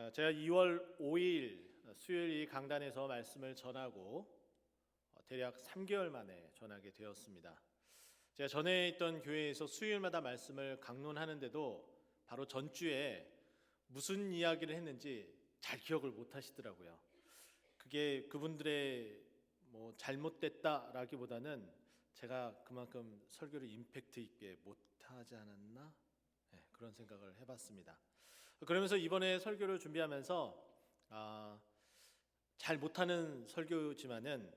제가 2월 5일 수요일 이 강단에서 말씀을 전하고 대략 3개월 만에 전하게 되었습니다. 제가 전에 있던 교회에서 수요일마다 말씀을 강론하는데도 바로 전주에 무슨 이야기를 했는지 잘 기억을 못 하시더라고요. 그게 그분들의 잘못됐다라기보다는 제가 그만큼 설교를 임팩트 있게 못하지 않았나? 그런 생각을 해봤습니다. 그러면서 이번에 설교를 준비하면서 잘 못하는 설교지만은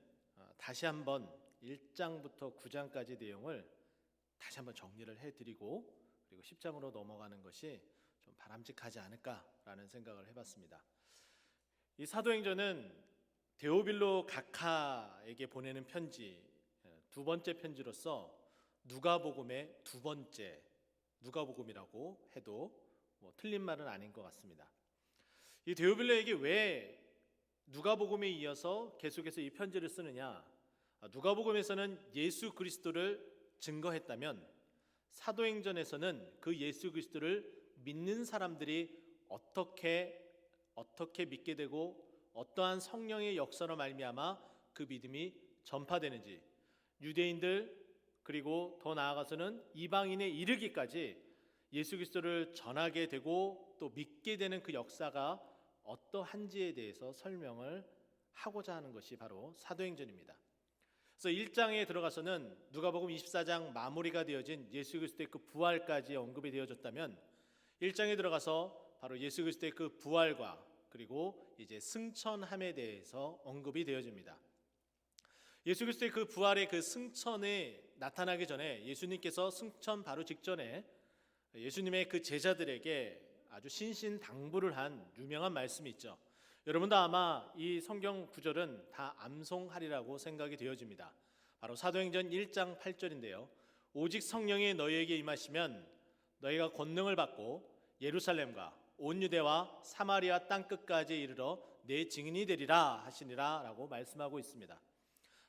다시 한번 1장부터 9장까지 내용을 다시 한번 정리를 해드리고 그리고 10장으로 넘어가는 것이 좀 바람직하지 않을까라는 생각을 해봤습니다. 이 사도행전은 데오빌로 각하에게 보내는 편지, 두 번째 편지로서 누가복음의 두 번째 누가복음이라고 해도 틀린 말은 아닌 것 같습니다. 이 데오빌로에게 왜 누가복음에 이어서 계속해서 이 편지를 쓰느냐? 누가복음에서는 예수 그리스도를 증거했다면 사도행전에서는 그 예수 그리스도를 믿는 사람들이 어떻게 믿게 되고 어떠한 성령의 역사로 말미암아 그 믿음이 전파되는지, 유대인들 그리고 더 나아가서는 이방인에 이르기까지 예수 그리스도를 전하게 되고 또 믿게 되는 그 역사가 어떠한지에 대해서 설명을 하고자 하는 것이 바로 사도행전입니다. 그래서 1장에 들어가서는 누가복음 24장 마무리가 되어진 예수 그리스도의 그 부활까지 언급이 되어졌다면 1장에 들어가서 바로 예수 그리스도의 그 부활과 그리고 이제 승천함에 대해서 언급이 되어집니다. 예수 그리스도의 그 부활의 그 승천에 나타나기 전에 예수님께서 승천 바로 직전에 예수님의 그 제자들에게 아주 신신당부를 한 유명한 말씀이 있죠. 여러분도 아마 이 성경 구절은 다 암송하리라고 생각이 되어집니다. 바로 사도행전 1장 8절인데요. 오직 성령이 너희에게 임하시면 너희가 권능을 받고 예루살렘과 온 유대와 사마리아 땅끝까지 이르러 내 증인이 되리라 하시니라 라고 말씀하고 있습니다.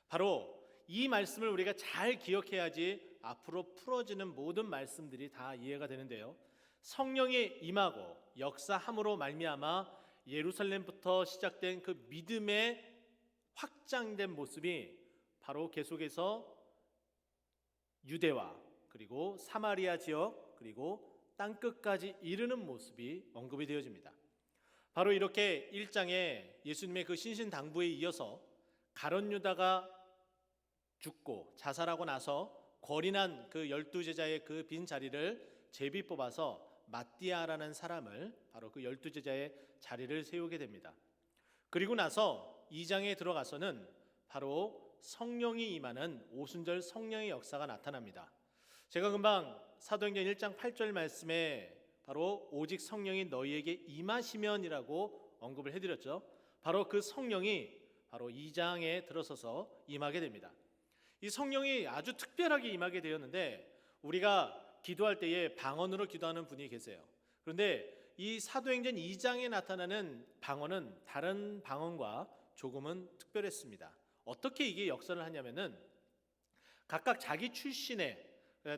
바로 이 말씀을 우리가 잘 기억해야지 앞으로 풀어지는 모든 말씀들이 다 이해가 되는데요. 성령이 임하고 역사함으로 말미암아 예루살렘부터 시작된 그 믿음의 확장된 모습이 바로 계속해서 유대와 그리고 사마리아 지역 그리고 땅끝까지 이르는 모습이 언급이 되어집니다. 바로 이렇게 1장에 예수님의 그 신신당부에 이어서 가룟 유다가 죽고 자살하고 나서 거린한 그 12제자의 그 빈 자리를 제비 뽑아서 마띠아라는 사람을 바로 그 12제자의 자리를 세우게 됩니다. 그리고 나서 2장에 들어가서는 바로 성령이 임하는 오순절 성령의 역사가 나타납니다. 제가 금방 사도행전 1장 8절 말씀에 바로 오직 성령이 너희에게 임하시면이라고 언급을 해드렸죠. 바로 그 성령이 바로 2장에 들어서서 임하게 됩니다. 이 성령이 아주 특별하게 임하게 되었는데 우리가 기도할 때에 방언으로 기도하는 분이 계세요. 그런데 이 사도행전 2장에 나타나는 방언은 다른 방언과 조금은 특별했습니다. 어떻게 이게 역사를 하냐면은 각각 자기 출신의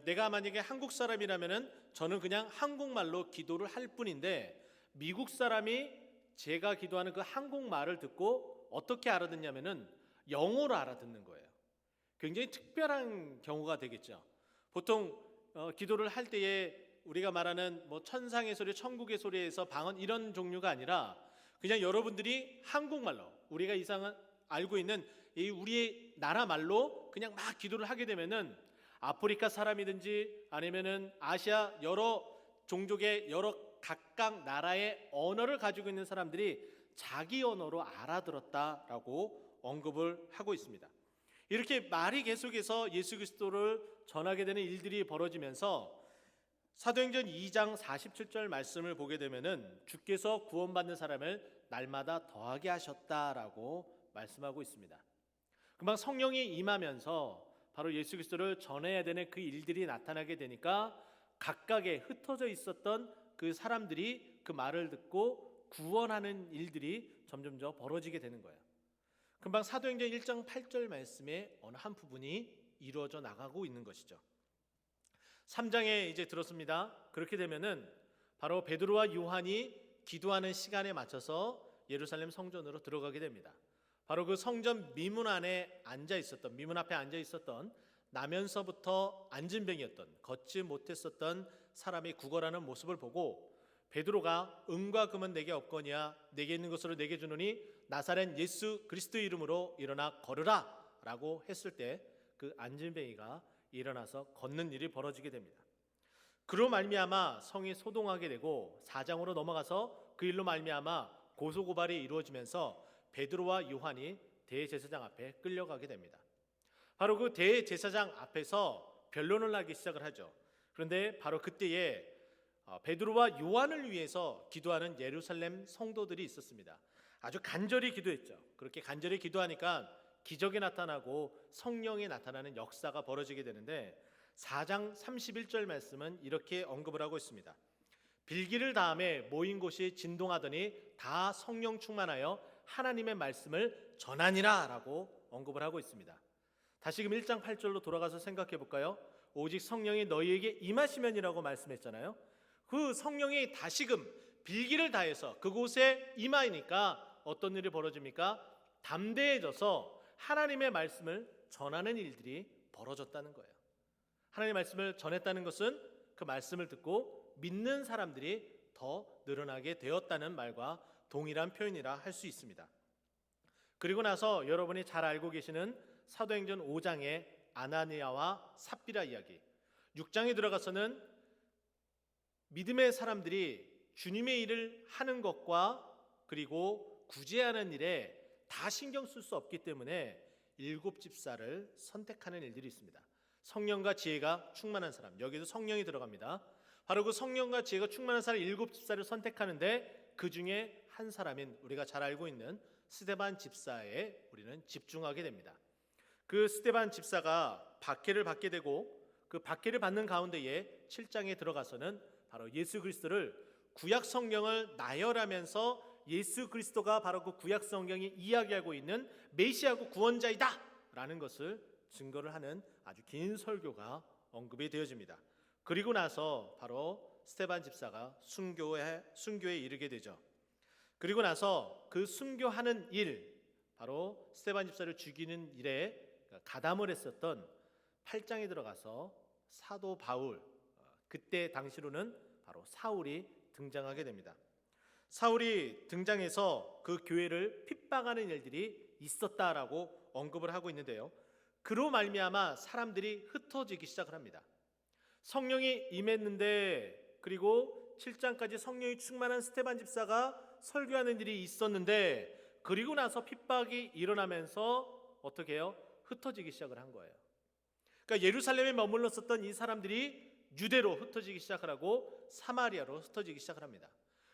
내가 만약에 한국 사람이라면은 저는 그냥 한국말로 기도를 할 뿐인데 미국 사람이 제가 기도하는 그 한국말을 듣고 어떻게 알아듣냐면은 영어로 알아듣는 거예요. 굉장히 특별한 경우가 되겠죠. 보통 기도를 할 때에 우리가 말하는 천상의 소리, 천국의 소리에서 방언 이런 종류가 아니라 그냥 여러분들이 한국말로 우리가 이상은 알고 있는 이 우리의 나라 말로 그냥 막 기도를 하게 되면은 아프리카 사람이든지 아니면은 아시아 여러 종족의 여러 각각 나라의 언어를 가지고 있는 사람들이 자기 언어로 알아들었다라고 언급을 하고 있습니다. 이렇게 말이 계속해서 예수 그리스도를 전하게 되는 일들이 벌어지면서 사도행전 2장 47절 말씀을 보게 되면은 주께서 구원받는 사람을 날마다 더하게 하셨다라고 말씀하고 있습니다. 금방 성령이 임하면서 바로 예수 그리스도를 전해야 되는 그 일들이 나타나게 되니까 각각에 흩어져 있었던 그 사람들이 그 말을 듣고 구원하는 일들이 점점 더 벌어지게 되는 거예요. 금방 사도행전 1장 8절 말씀의 어느 한 부분이 이루어져 나가고 있는 것이죠. 3장에 이제 들었습니다. 그렇게 되면은 바로 베드로와 요한이 기도하는 시간에 맞춰서 예루살렘 성전으로 들어가게 됩니다. 바로 그 성전 미문 앞에 앉아 있었던 나면서부터 안진뱅이였던, 걷지 못했었던 사람이 구걸하는 모습을 보고 베드로가 은과 금은 내게 없거니와 내게 있는 것으로 내게 주노니 나사렛 예수 그리스도 이름으로 일어나 걸으라 라고 했을 때 그 안진뱅이가 일어나서 걷는 일이 벌어지게 됩니다. 그로 말미암아 성이 소동하게 되고 4장으로 넘어가서 그 일로 말미암아 고소고발이 이루어지면서 베드로와 요한이 대제사장 앞에 끌려가게 됩니다. 바로 그 대제사장 앞에서 변론을 하기 시작을 하죠. 그런데 바로 그때에 베드로와 요한을 위해서 기도하는 예루살렘 성도들이 있었습니다. 아주 간절히 기도했죠. 그렇게 간절히 기도하니까 기적이 나타나고 성령이 나타나는 역사가 벌어지게 되는데 4장 31절 말씀은 이렇게 언급을 하고 있습니다. 빌기를 다음에 모인 곳이 진동하더니 다 성령 충만하여 하나님의 말씀을 전하니라 라고 언급을 하고 있습니다. 다시금 1장 8절로 돌아가서 생각해 볼까요? 오직 성령이 너희에게 임하시면이라고 말씀했잖아요. 그 성령이 다시금 빌기를 다해서 그곳에 임하니까 어떤 일이 벌어집니까? 담대해져서 하나님의 말씀을 전하는 일들이 벌어졌다는 거예요. 하나님의 말씀을 전했다는 것은 그 말씀을 듣고 믿는 사람들이 더 늘어나게 되었다는 말과 동일한 표현이라 할 수 있습니다. 그리고 나서 여러분이 잘 알고 계시는 사도행전 5장의 아나니아와 삽비라 이야기, 6장에 들어가서는 믿음의 사람들이 주님의 일을 하는 것과 그리고 구제하는 일에 다 신경 쓸 수 없기 때문에 7 집사를 선택하는 일들이 있습니다. 성령과 지혜가 충만한 사람, 여기도 성령이 들어갑니다. 바로 그 성령과 지혜가 충만한 사람 7 집사를 선택하는데 그 중에 한 사람인 우리가 잘 알고 있는 스데반 집사에 우리는 집중하게 됩니다. 그 스데반 집사가 박해를 받게 되고 그 박해를 받는 가운데에 7장에 들어가서는 바로 예수 그리스도를 구약 성경을 나열하면서 예수 그리스도가 바로 그 구약 성경이 이야기하고 있는 메시아고 구원자이다 라는 것을 증거를 하는 아주 긴 설교가 언급이 되어집니다. 그리고 나서 바로 스데반 집사가 순교에 이르게 되죠. 그리고 나서 그 순교하는 일, 바로 스데반 집사를 죽이는 일에 가담을 했었던 8장에 들어가서 사도 바울, 그때 당시로는 바로 사울이 등장하게 됩니다. 사울이 등장해서 그 교회를 핍박하는 일들이 있었다라고 언급을 하고 있는데요. 그로 말미암아 사람들이 흩어지기 시작을 합니다. 성령이 임했는데, 그리고 7장까지 성령이 충만한 스데반 집사가 설교하는 일이 있었는데, 그리고 나서 핍박이 일어나면서 어떻게 해요? 흩어지기 시작을 한 거예요. 그러니까 예루살렘에 머물렀었던 이 사람들이 유대로 흩어지기 시작을 하고 사마리아로 흩어지기 시작을 합니다.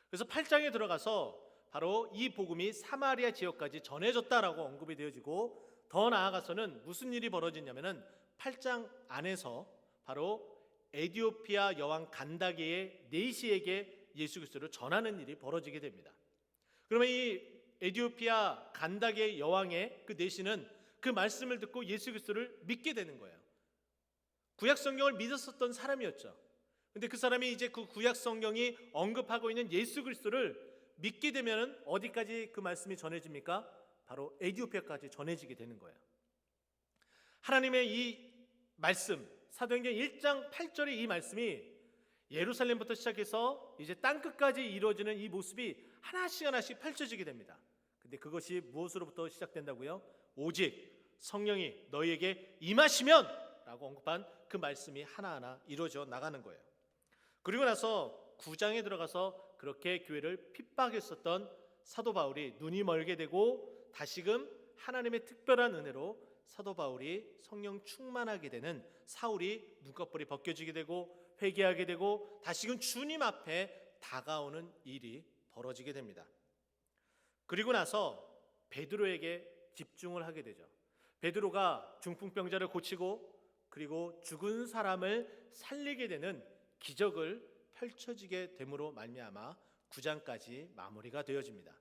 그래서 8장에 들어가서 바로 이 복음이 사마리아 지역까지 전해졌다라고 언급이 되어지고, 더 나아가서는 무슨 일이 벌어지냐면은 8장 안에서 바로 에디오피아 여왕 간다게의 네시에게 예수 그리스도를 전하는 일이 벌어지게 됩니다. 그러면 이 에디오피아 간다게 여왕의 그 네시는 그 말씀을 듣고 예수 그리스도를 믿게 되는 거예요. 구약 성경을 믿었었던 사람이었죠. 근데 그 사람이 이제 그 구약 성경이 언급하고 있는 예수 그리스도를 믿게 되면 어디까지 그 말씀이 전해집니까? 바로 에디오피아까지 전해지게 되는 거예요. 하나님의 이 말씀, 사도행전 1장 8절의 이 말씀이 예루살렘부터 시작해서 이제 땅끝까지 이루어지는 이 모습이 하나씩 펼쳐지게 됩니다. 근데 그것이 무엇으로부터 시작된다고요? 오직 성령이 너희에게 임하시면 라고 언급한 그 말씀이 하나하나 이루어져 나가는 거예요. 그리고 나서 9장에 들어가서 그렇게 교회를 핍박했었던 사도 바울이 눈이 멀게 되고 다시금 하나님의 특별한 은혜로 사도 바울이 성령 충만하게 되는, 사울이 눈꺼풀이 벗겨지게 되고 회개하게 되고 다시금 주님 앞에 다가오는 일이 벌어지게 됩니다. 그리고 나서 베드로에게 집중을 하게 되죠. 베드로가 중풍병자를 고치고 그리고 죽은 사람을 살리게 되는 기적을 펼쳐지게 됨으로 말미암아 9장까지 마무리가 되어집니다.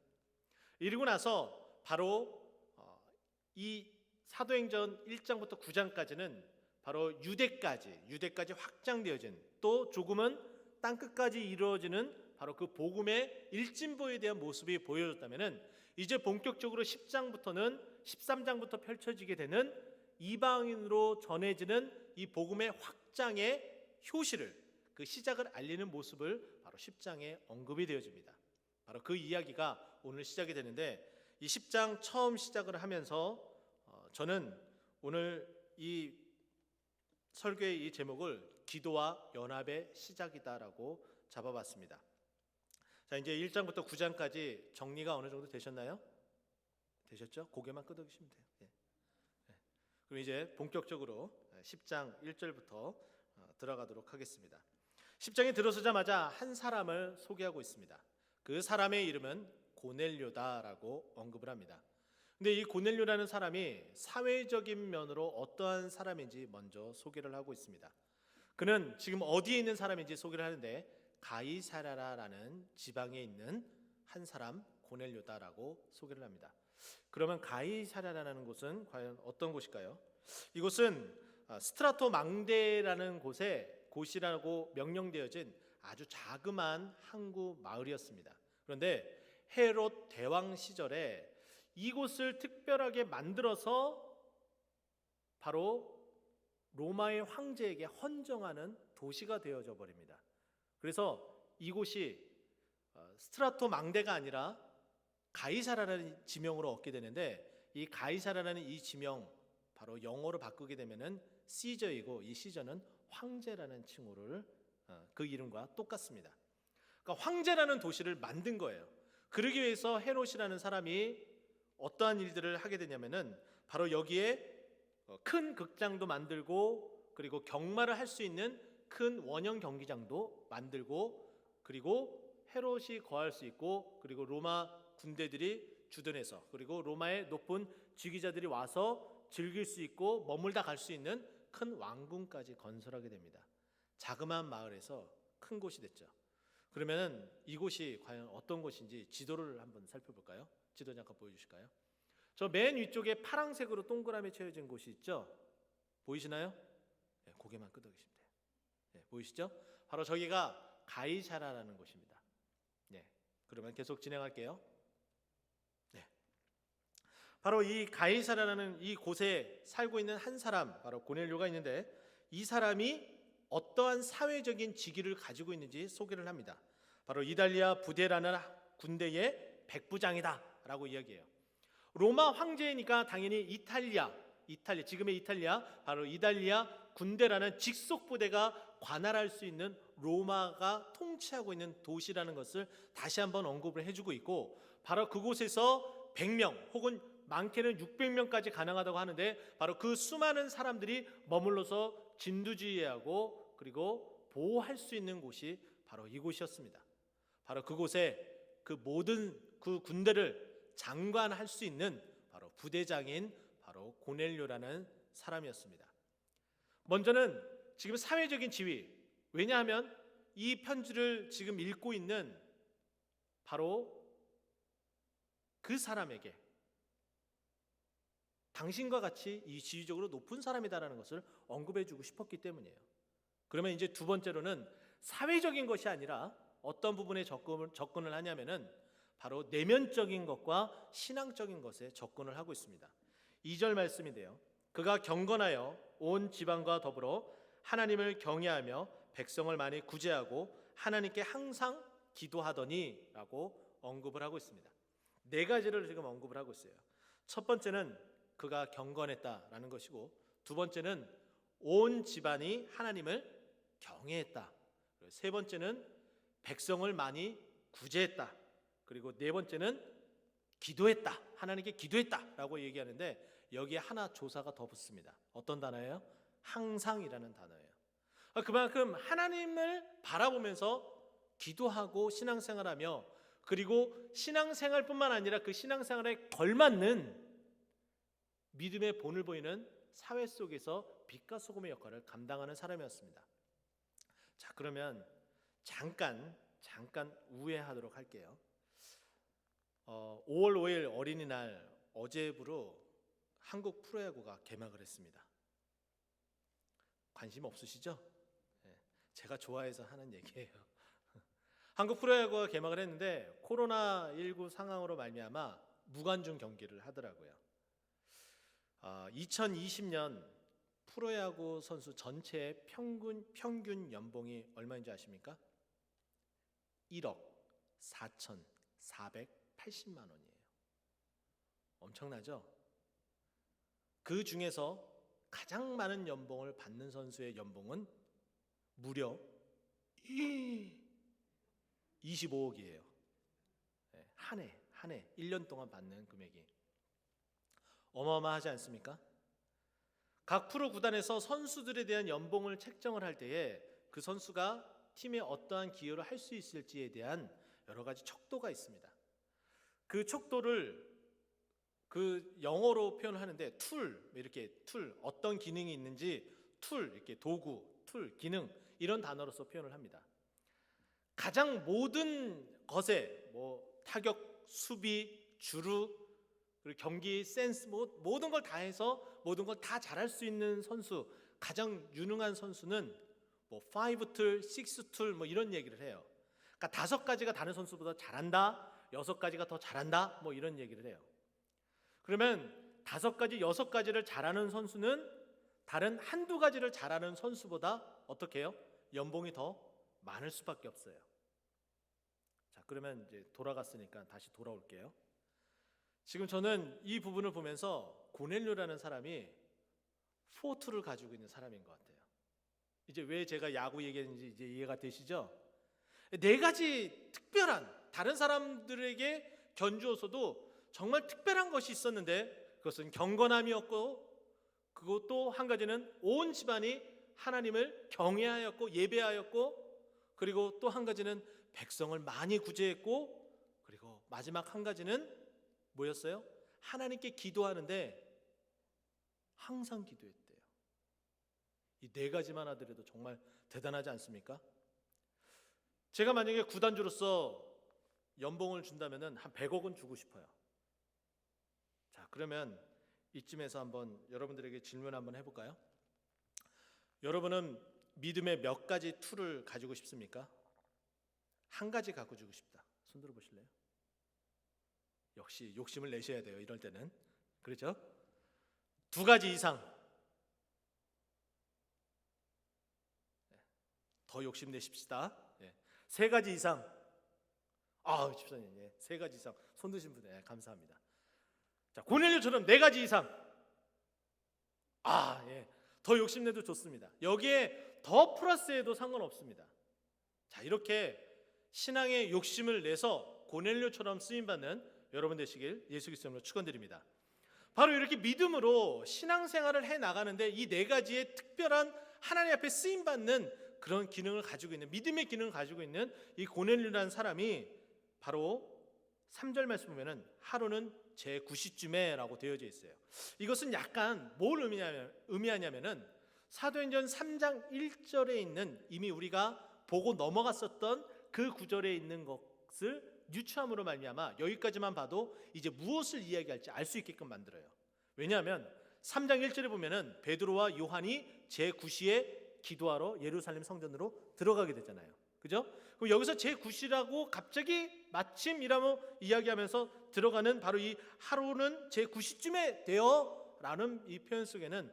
이러고 나서 바로 이 사도행전 1장부터 9장까지는 바로 유대까지 확장되어진, 또 조금은 땅끝까지 이루어지는 바로 그 복음의 일진보에 대한 모습이 보여졌다면은 이제 본격적으로 10장부터는 13장부터 펼쳐지게 되는 이방인으로 전해지는 이 복음의 확장의 효시를, 그 시작을 알리는 모습을 바로 10장에 언급이 되어집니다. 바로 그 이야기가 오늘 시작이 되는데, 이 10장 처음 시작을 하면서 저는 오늘 이 설교의 이 제목을 기도와 연합의 시작이다라고 잡아봤습니다. 자, 이제 1장부터 9장까지 정리가 어느 정도 되셨나요? 되셨죠? 고개만 끄덕이시면 돼요. 예. 그럼 이제 본격적으로 10장 1절부터 들어가도록 하겠습니다. 10장에 들어서자마자 한 사람을 소개하고 있습니다. 그 사람의 이름은 고넬료다라고 언급을 합니다. 근데 이 고넬료라는 사람이 사회적인 면으로 어떠한 사람인지 먼저 소개를 하고 있습니다. 그는 지금 어디에 있는 사람인지 소개를 하는데, 가이사랴라는 지방에 있는 한 사람 고넬료다라고 소개를 합니다. 그러면 가이사랴라는 곳은 과연 어떤 곳일까요? 이곳은 스트라토 망대라는 곳이라고 명령되어진 아주 자그마한 항구 마을이었습니다. 그런데 헤롯 대왕 시절에 이곳을 특별하게 만들어서 바로 로마의 황제에게 헌정하는 도시가 되어져 버립니다. 그래서 이곳이 스트라토 망대가 아니라 가이사라라는 지명으로 얻게 되는데, 이 가이사라라는 이 지명 바로 영어로 바꾸게 되면은 시저이고, 이 시저는 황제라는 칭호를 그 이름과 똑같습니다. 그러니까 황제라는 도시를 만든 거예요. 그러기 위해서 헤롯이라는 사람이 어떠한 일들을 하게 되냐면은 바로 여기에 큰 극장도 만들고, 그리고 경마를 할 수 있는 큰 원형 경기장도 만들고, 그리고 헤롯이 거할 수 있고, 그리고 로마 군대들이 주둔해서, 그리고 로마의 높은 지휘자들이 와서 즐길 수 있고 머물다 갈 수 있는 큰 왕궁까지 건설하게 됩니다. 자그마한 마을에서 큰 곳이 됐죠. 그러면 이곳이 과연 어떤 곳인지 지도를 한번 살펴볼까요? 지도 잠깐 보여주실까요? 저 맨 위쪽에 파란색으로 동그라미 채워진 곳이 있죠? 보이시나요? 네, 고개만 끄덕이시면 돼요. 네, 보이시죠? 바로 저기가 가이사라라는 곳입니다. 네, 그러면 계속 진행할게요. 네, 바로 이 가이사라라는 이 곳에 살고 있는 한 사람, 바로 고넬료가 있는데, 이 사람이 어떠한 사회적인 직위를 가지고 있는지 소개를 합니다. 바로 이달리아 부대라는 군대의 백부장이다라고 이야기해요. 로마 황제니까 당연히 이탈리아, 지금의 이탈리아, 바로 이달리아 군대라는 직속 부대가 관할할 수 있는 로마가 통치하고 있는 도시라는 것을 다시 한번 언급을 해주고 있고, 바로 그곳에서 100명 혹은 많게는 600명까지 가능하다고 하는데, 바로 그 수많은 사람들이 머물러서 진두지휘하고 그리고 보호할 수 있는 곳이 바로 이곳이었습니다. 바로 그곳에 그 모든 그 군대를 장관할 수 있는 바로 부대장인 바로 고넬료라는 사람이었습니다. 먼저는 지금 사회적인 지위, 왜냐하면 이 편지를 지금 읽고 있는 바로 그 사람에게 당신과 같이 이 지위적으로 높은 사람이다라는 것을 언급해주고 싶었기 때문이에요. 그러면 이제 두 번째로는 사회적인 것이 아니라 어떤 부분에 접근을 하냐면은 바로 내면적인 것과 신앙적인 것에 접근을 하고 있습니다. 2절 말씀인데요, 그가 경건하여 온 지방과 더불어 하나님을 경외하며 백성을 많이 구제하고 하나님께 항상 기도하더니 라고 언급을 하고 있습니다. 네 가지를 지금 언급을 하고 있어요. 첫 번째는 그가 경건했다라는 것이고, 두 번째는 온 집안이 하나님을 경외했다, 세 번째는 백성을 많이 구제했다, 그리고 네 번째는 기도했다, 하나님께 기도했다라고 얘기하는데, 여기에 하나 조사가 더 붙습니다. 어떤 단어예요? 항상이라는 단어예요. 그만큼 하나님을 바라보면서 기도하고 신앙생활하며, 그리고 신앙생활뿐만 아니라 그 신앙생활에 걸맞는 믿음의 본을 보이는 사회 속에서 빛과 소금의 역할을 감당하는 사람이었습니다. 자, 그러면 잠깐 우회하도록 할게요. 5월 5일 어린이날 어제부로 한국 프로야구가 개막을 했습니다. 관심 없으시죠? 네, 제가 좋아해서 하는 얘기예요. 한국 프로야구가 개막을 했는데 코로나19 상황으로 말미암아 무관중 경기를 하더라고요. 2020년 프로야구 선수 전체의 평균 연봉이 얼마인지 아십니까? 1억 4,480만 원이에요. 엄청나죠? 그 중에서 가장 많은 연봉을 받는 선수의 연봉은 무려 25억이에요. 한 해 1년 동안 받는 금액이 어마어마하지 않습니까? 각 프로 구단에서 선수들에 대한 연봉을 책정을 할 때에 그 선수가 팀에 어떠한 기여를 할 수 있을지에 대한 여러 가지 척도가 있습니다. 그 척도를 그 영어로 표현하는데 툴, 어떤 기능이 있는지 이렇게 도구, 기능 이런 단어로서 표현을 합니다. 가장 모든 것에 타격, 수비, 주루, 그리고 경기 센스 모든 걸 다 해서 모든 걸 다 잘할 수 있는 선수, 가장 유능한 선수는 5툴, 6툴 이런 얘기를 해요. 그러니까 5가지가 다른 선수보다 잘한다, 6가지가 더 잘한다 이런 얘기를 해요. 그러면 5가지, 6가지를 잘하는 선수는 다른 한두 가지를 잘하는 선수보다 어떻게 해요? 연봉이 더 많을 수밖에 없어요. 자, 그러면 이제 돌아갔으니까 다시 돌아올게요. 지금 저는 이 부분을 보면서 고넬료라는 사람이 포트를 가지고 있는 사람인 것 같아요. 이제 왜 제가 야구 얘기했는지 이제 이해가 되시죠? 4가지 특별한 다른 사람들에게 견주어서도 정말 특별한 것이 있었는데 그것은 경건함이었고, 그것도 한 가지는 온 집안이 하나님을 경외하였고 예배하였고, 그리고 또 한 가지는 백성을 많이 구제했고, 그리고 마지막 한 가지는 뭐였어요? 하나님께 기도하는데 항상 기도했대요. 이 4가지만 하더라도 정말 대단하지 않습니까? 제가 만약에 구단주로서 연봉을 준다면 한 100억은 주고 싶어요. 자, 그러면 이쯤에서 한번 여러분들에게 질문 한번 해볼까요? 여러분은 믿음의 몇 가지 툴을 가지고 싶습니까? 한 가지 갖고 주고 싶다. 손 들어 보실래요? 역시 욕심을 내셔야 돼요. 이럴 때는. 그렇죠? 2가지 이상. 더 욕심 내십시다. 3가지 이상. 집사님, 3가지 이상. 손 드신 분, 감사합니다. 자, 고넬료처럼 4가지 이상. 더 욕심내도 좋습니다. 여기에 더 플러스해도 상관없습니다. 자, 이렇게 신앙의 욕심을 내서 고넬료처럼 쓰임받는 여러분 되시길 예수 그리스도로 축원드립니다. 바로 이렇게 믿음으로 신앙생활을 해나가는데 이 4가지의 특별한 하나님 앞에 쓰임받는 그런 기능을 가지고 있는, 믿음의 기능을 가지고 있는 이 고넬료라는 사람이 바로 3절 말씀 보면은 하루는 제 9시쯤에 라고 되어져 있어요. 이것은 약간 뭘 의미하냐면은 사도행전 3장 1절에 있는 이미 우리가 보고 넘어갔었던 그 구절에 있는 것을 유추함으로 말미암아 여기까지만 봐도 이제 무엇을 이야기할지 알 수 있게끔 만들어요. 왜냐하면 3장 1절에 보면은 베드로와 요한이 제9시에 기도하러 예루살렘 성전으로 들어가게 되잖아요. 그죠? 그럼 여기서 제9시라고 갑자기 마침이라고 이야기하면서 들어가는 바로 이 하루는 제9시쯤에 되어 라는 이 표현 속에는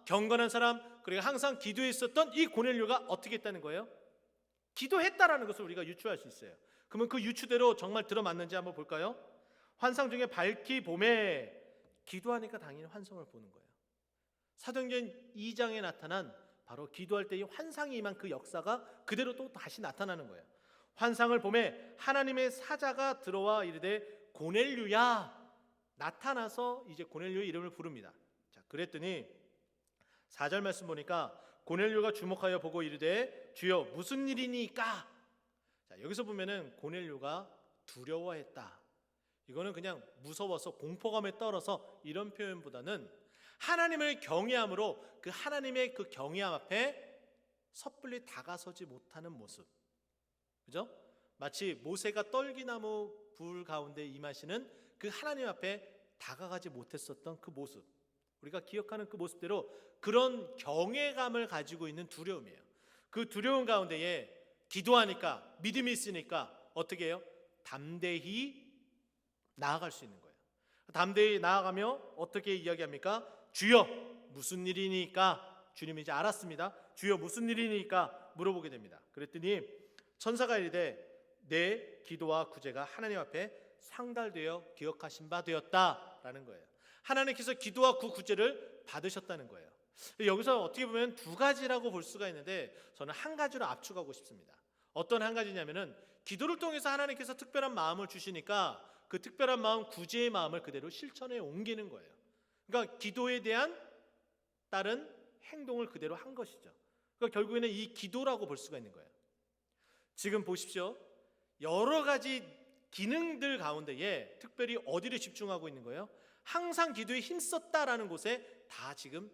경건한 사람, 그리고 항상 기도했었던 이 고넬료가 어떻게 했다는 거예요? 기도했다라는 것을 우리가 유추할 수 있어요. 그러면 그 유추대로 정말 들어맞는지 한번 볼까요? 환상 중에 밝기 봄에 기도하니까 당연히 환상을 보는 거예요. 사도행전 2장에 나타난 바로 기도할 때 이 환상이 임한 그 역사가 그대로 또 다시 나타나는 거예요. 환상을 봄에 하나님의 사자가 들어와 이르되 고넬료야, 나타나서 이제 고넬료의 이름을 부릅니다. 자, 그랬더니 4절 말씀 보니까 고넬료가 주목하여 보고 이르되 주여 무슨 일이니까? 자, 여기서 보면은 고넬료가 두려워했다. 이거는 그냥 무서워서 공포감에 떨어서 이런 표현보다는 하나님을 경외함으로 그 하나님의 그 경외함 앞에 섣불리 다가서지 못하는 모습. 그죠? 마치 모세가 떨기나무 불 가운데 임하시는 그 하나님 앞에 다가가지 못했었던 그 모습. 우리가 기억하는 그 모습대로 그런 경외감을 가지고 있는 두려움이에요. 그 두려움 가운데에 기도하니까, 믿음이 있으니까 어떻게 해요? 담대히 나아갈 수 있는 거예요. 담대히 나아가며 어떻게 이야기합니까? 주여 무슨 일이니까? 주님이 이제 알았습니다. 주여 무슨 일이니까 물어보게 됩니다. 그랬더니 천사가 이르되 내 기도와 구제가 하나님 앞에 상달되어 기억하신 바 되었다라는 거예요. 하나님께서 기도와 구제를 받으셨다는 거예요. 여기서 어떻게 보면 두 가지라고 볼 수가 있는데 저는 한 가지로 압축하고 싶습니다. 어떤 한 가지냐면은 기도를 통해서 하나님께서 특별한 마음을 주시니까 그 특별한 마음, 구제의 마음을 그대로 실천에 옮기는 거예요. 그러니까 기도에 대한 다른 행동을 그대로 한 것이죠. 그러니까 결국에는 이 기도라고 볼 수가 있는 거예요. 지금 보십시오. 여러 가지 기능들 가운데에 특별히 어디를 집중하고 있는 거예요? 항상 기도에 힘썼다라는 곳에 다 지금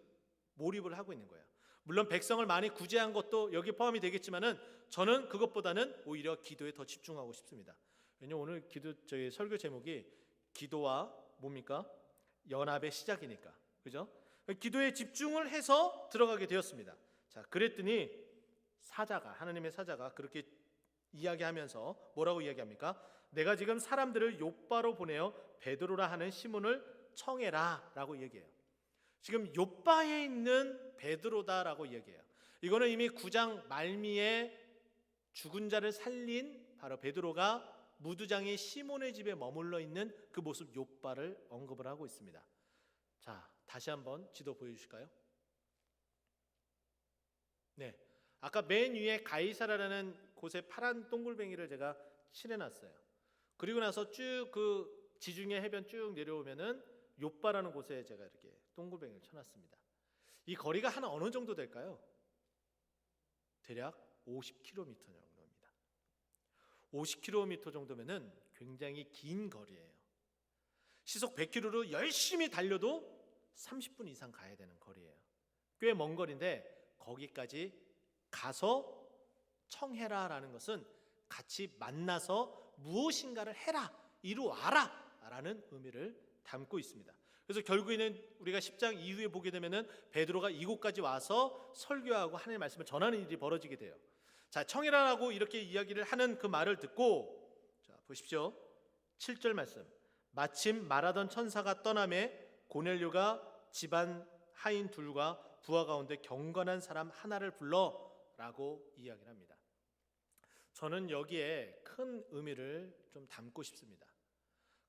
몰입을 하고 있는 거예요. 물론 백성을 많이 구제한 것도 여기 포함이 되겠지만은 저는 그것보다는 오히려 기도에 더 집중하고 싶습니다. 왜냐면 오늘 저희 설교 제목이 기도와 뭡니까? 연합의 시작이니까. 그죠? 기도에 집중을 해서 들어가게 되었습니다. 자, 그랬더니 하나님의 사자가 그렇게 이야기하면서 뭐라고 이야기합니까? 내가 지금 사람들을 욥바로 보내어 베드로라 하는 시몬을 청해라 라고 얘기해요. 지금 욥바에 있는 베드로다라고 얘기해요. 이거는 이미 9장 말미에 죽은 자를 살린 바로 베드로가 무두장의 시몬의 집에 머물러 있는 그 모습 욥바를 언급을 하고 있습니다. 자, 다시 한번 지도 보여주실까요? 네, 아까 맨 위에 가이사라라는 곳에 파란 동글뱅이를 제가 칠해놨어요. 그리고 나서 쭉 그 지중해 해변 쭉 내려오면은 욥바라는 곳에 제가 이렇게 동글뱅이를 쳐놨습니다. 이 거리가 한 어느 정도 될까요? 대략 50km 정도입니다. 50km 정도면은 굉장히 긴 거리예요. 시속 100km로 열심히 달려도 30분 이상 가야 되는 거리예요. 꽤 먼 거리인데 거기까지 가서 청해라라는 것은 같이 만나서 무엇인가를 해라, 이루어라 라는 의미를 담고 있습니다. 그래서 결국에는 우리가 10장 이후에 보게 되면은 베드로가 이곳까지 와서 설교하고 하나님의 말씀을 전하는 일이 벌어지게 돼요. 자, 청해라라고 이렇게 이야기를 하는 그 말을 듣고, 자, 보십시오. 7절 말씀. 마침 말하던 천사가 떠나매 고넬료가 집안 하인 둘과 부하 가운데 경건한 사람 하나를 불러라고 이야기를 합니다. 저는 여기에 큰 의미를 좀 담고 싶습니다.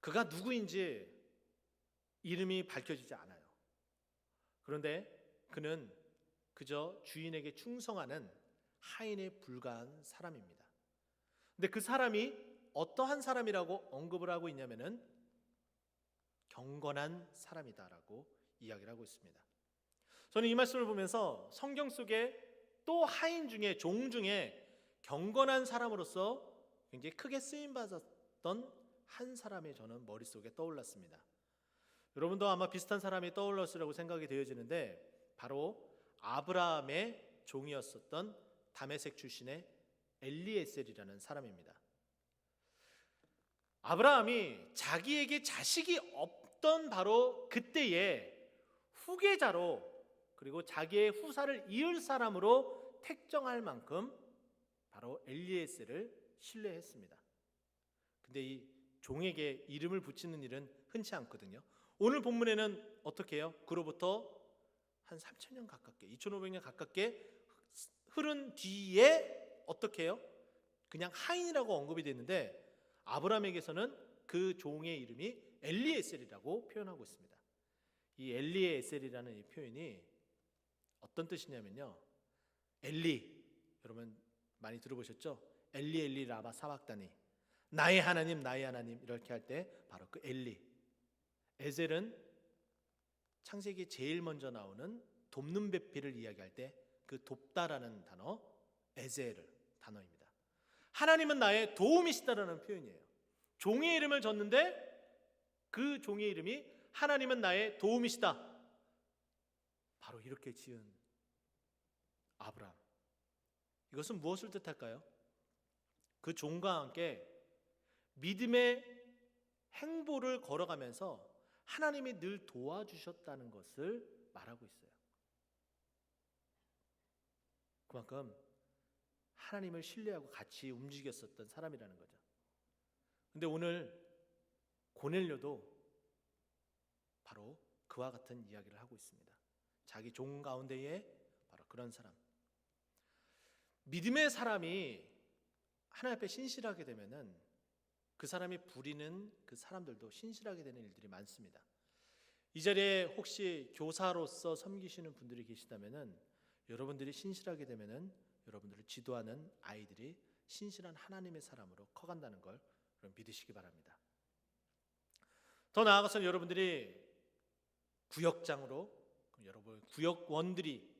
그가 누구인지 이름이 밝혀지지 않아요. 그런데 그는 그저 주인에게 충성하는 하인에 불과한 사람입니다. 근데 그 사람이 어떠한 사람이라고 언급을 하고 있냐면은 경건한 사람이다라고 이야기를 하고 있습니다. 저는 이 말씀을 보면서 성경 속에 또 하인 중에, 종 중에 경건한 사람으로서 굉장히 크게 쓰임 받았던 한 사람이 저는 머릿속에 떠올랐습니다. 여러분도 아마 비슷한 사람이 떠올랐으라고 생각이 되어지는데 바로 아브라함의 종이었었던 다메섹 출신의 엘리에셀이라는 사람입니다. 아브라함이 자기에게 자식이 없던 바로 그때에 후계자로, 그리고 자기의 후사를 이을 사람으로 택정할 만큼 바로 엘리에셀을 신뢰했습니다. 근데 이 종에게 이름을 붙이는 일은 흔치 않거든요. 오늘 본문에는 어떻게 해요? 그로부터 한 3,000년 가깝게, 2,500년 가깝게 흐른 뒤에 어떻게 해요? 그냥 하인이라고 언급이 됐는데 아브라함에게서는 그 종의 이름이 엘리에셀이라고 표현하고 있습니다. 이 엘리에셀이라는 이 표현이 어떤 뜻이냐면요, 엘리, 여러분 많이 들어보셨죠? 엘리 엘리 라마 사박다니, 나의 하나님 나의 하나님, 이렇게 할 때 바로 그 엘리. 에셀은 창세기 제일 먼저 나오는 돕는 배필을 이야기할 때 그 돕다라는 단어, 에셀 단어입니다. 하나님은 나의 도움이시다라는 표현이에요. 종의 이름을 줬는데 그 종의 이름이 하나님은 나의 도움이시다. 바로 이렇게 지은 아브라함. 이것은 무엇을 뜻할까요? 그 종과 함께 믿음의 행보를 걸어가면서 하나님이 늘 도와주셨다는 것을 말하고 있어요. 그만큼 하나님을 신뢰하고 같이 움직였었던 사람이라는 거죠. 근데 오늘 고넬료도 바로 그와 같은 이야기를 하고 있습니다. 자기 종 가운데에 바로 그런 사람. 믿음의 사람이 하나님 앞에 신실하게 되면은 그 사람이 부리는 그 사람들도 신실하게 되는 일들이 많습니다. 이 자리에 혹시 교사로서 섬기시는 분들이 계시다면은 여러분들이 신실하게 되면은 여러분들을 지도하는 아이들이 신실한 하나님의 사람으로 커간다는 걸 믿으시기 바랍니다. 더 나아가서는 여러분들이 구역장으로, 여러분 구역원들이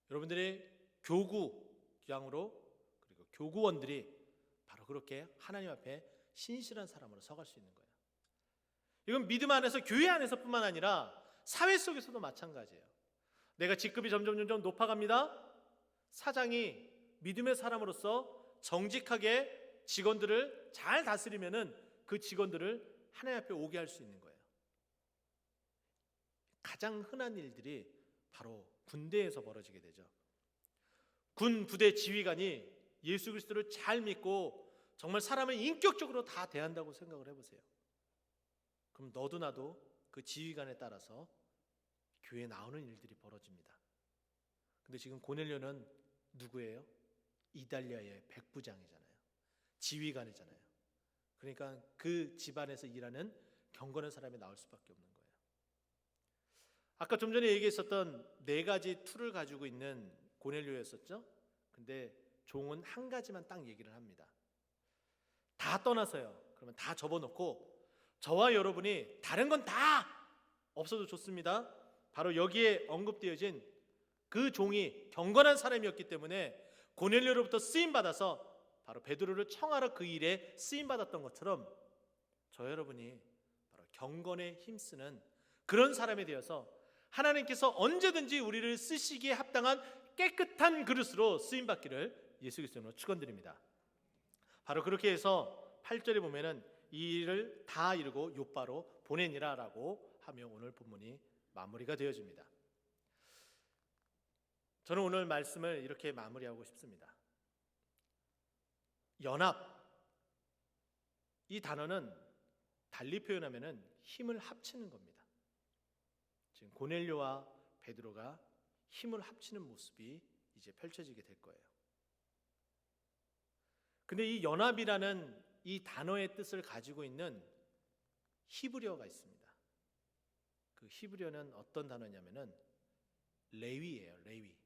여러분들의 교구장으로 그리고 교구원들이 바로 그렇게 하나님 앞에 신실한 사람으로 서갈 수 있는 거예요. 이건 믿음 안에서, 교회 안에서뿐만 아니라 사회 속에서도 마찬가지예요. 내가 직급이 점점 높아갑니다. 사장이 믿음의 사람으로서 정직하게 직원들을 잘 다스리면은 그 직원들을 하나님 앞에 오게 할 수 있는 거예요. 가장 흔한 일들이 바로 군대에서 벌어지게 되죠. 군 부대 지휘관이 예수 그리스도를 잘 믿고 정말 사람을 인격적으로 다 대한다고 생각을 해보세요. 그럼 너도 나도 그 지휘관에 따라서 교회에 나오는 일들이 벌어집니다. 근데 지금 고넬료는 누구예요? 이달리아의 백부장이잖아요. 지휘관이잖아요. 그러니까 그 집안에서 일하는 경건한 사람이 나올 수밖에 없는 거예요. 아까 좀 전에 얘기했었던 4가지 툴을 가지고 있는 고넬료였었죠. 근데 종은 한 가지만 딱 얘기를 합니다. 다 떠나서요. 그러면 다 접어놓고 저와 여러분이 다른 건 다 없어도 좋습니다. 바로 여기에 언급되어진 그 종이 경건한 사람이었기 때문에 고넬료로부터 쓰임받아서 바로 베드로를 청하러 그 일에 쓰임받았던 것처럼 저 여러분이 바로 경건에 힘쓰는 그런 사람이 되어서 하나님께서 언제든지 우리를 쓰시기에 합당한 깨끗한 그릇으로 쓰임받기를 예수 그리스도로 축원드립니다. 바로 그렇게 해서 8절에 보면은 이 일을 다 이루고 욥바로 보내니라라고 하며 오늘 본문이 마무리가 되어집니다. 저는 오늘 말씀을 이렇게 마무리하고 싶습니다. 연합, 이 단어는 달리 표현하면은 힘을 합치는 겁니다. 지금 고넬료와 베드로가 힘을 합치는 모습이 이제 펼쳐지게 될 거예요. 근데 이 연합이라는 이 단어의 뜻을 가지고 있는 히브리어가 있습니다. 그 히브리어는 어떤 단어냐면은 레위예요. 레위.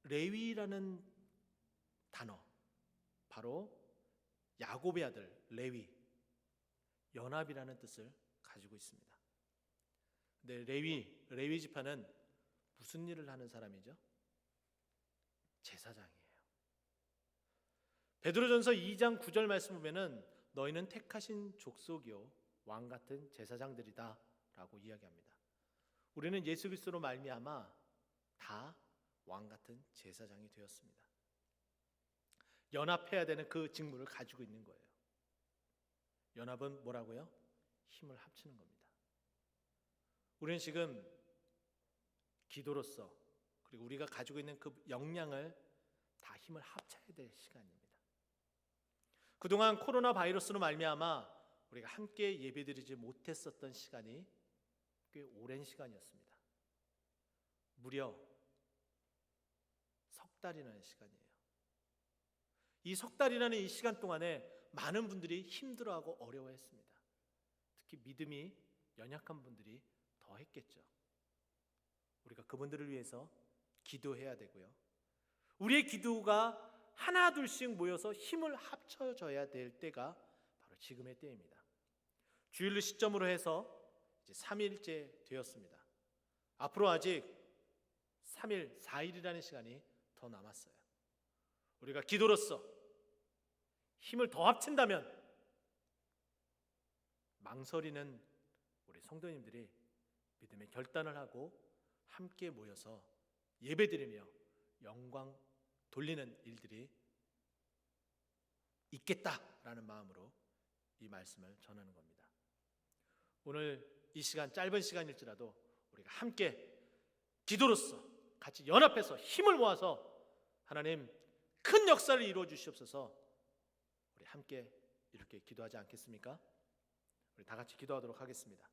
레위라는 단어, 바로 야곱의 아들 레위, 연합이라는 뜻을 가지고 있습니다. 근데 레위 지파는 무슨 일을 하는 사람이죠? 제사장이에요. 베드로전서 2장 9절 말씀 보면은 너희는 택하신 족속이요 왕 같은 제사장들이다 라고 이야기합니다. 우리는 예수 그리스도로 말미암아 다 왕 같은 제사장이 되었습니다. 연합해야 되는 그 직무를 가지고 있는 거예요. 연합은 뭐라고요? 힘을 합치는 겁니다. 우리는 지금 기도로서 그리고 우리가 가지고 있는 그 역량을 다 힘을 합쳐야 될 시간입니다. 그동안 코로나 바이러스로 말미암아 우리가 함께 예배드리지 못했었던 시간이 꽤 오랜 시간이었습니다. 무려 석 달이라는 시간이에요. 이 석 달이라는 이 시간 동안에 많은 분들이 힘들어하고 어려워했습니다. 특히 믿음이 연약한 분들이 더 했겠죠. 우리가 그분들을 위해서 기도해야 되고요. 우리의 기도가 하나 둘씩 모여서 힘을 합쳐져야 될 때가 바로 지금의 때입니다. 주일을 시점으로 해서 이제 3일째 되었습니다. 앞으로 아직 3일, 4일이라는 시간이 더 남았어요. 우리가 기도로서 힘을 더 합친다면 망설이는 우리 성도님들이 믿음의 결단을 하고 함께 모여서 예배드리며 영광 돌리는 일들이 있겠다라는 마음으로 이 말씀을 전하는 겁니다. 오늘 이 시간, 짧은 시간일지라도 우리가 함께 기도로서 같이 연합해서 힘을 모아서 하나님 큰 역사를 이루어 주시옵소서. 우리 함께 이렇게 기도하지 않겠습니까? 우리 다 같이 기도하도록 하겠습니다.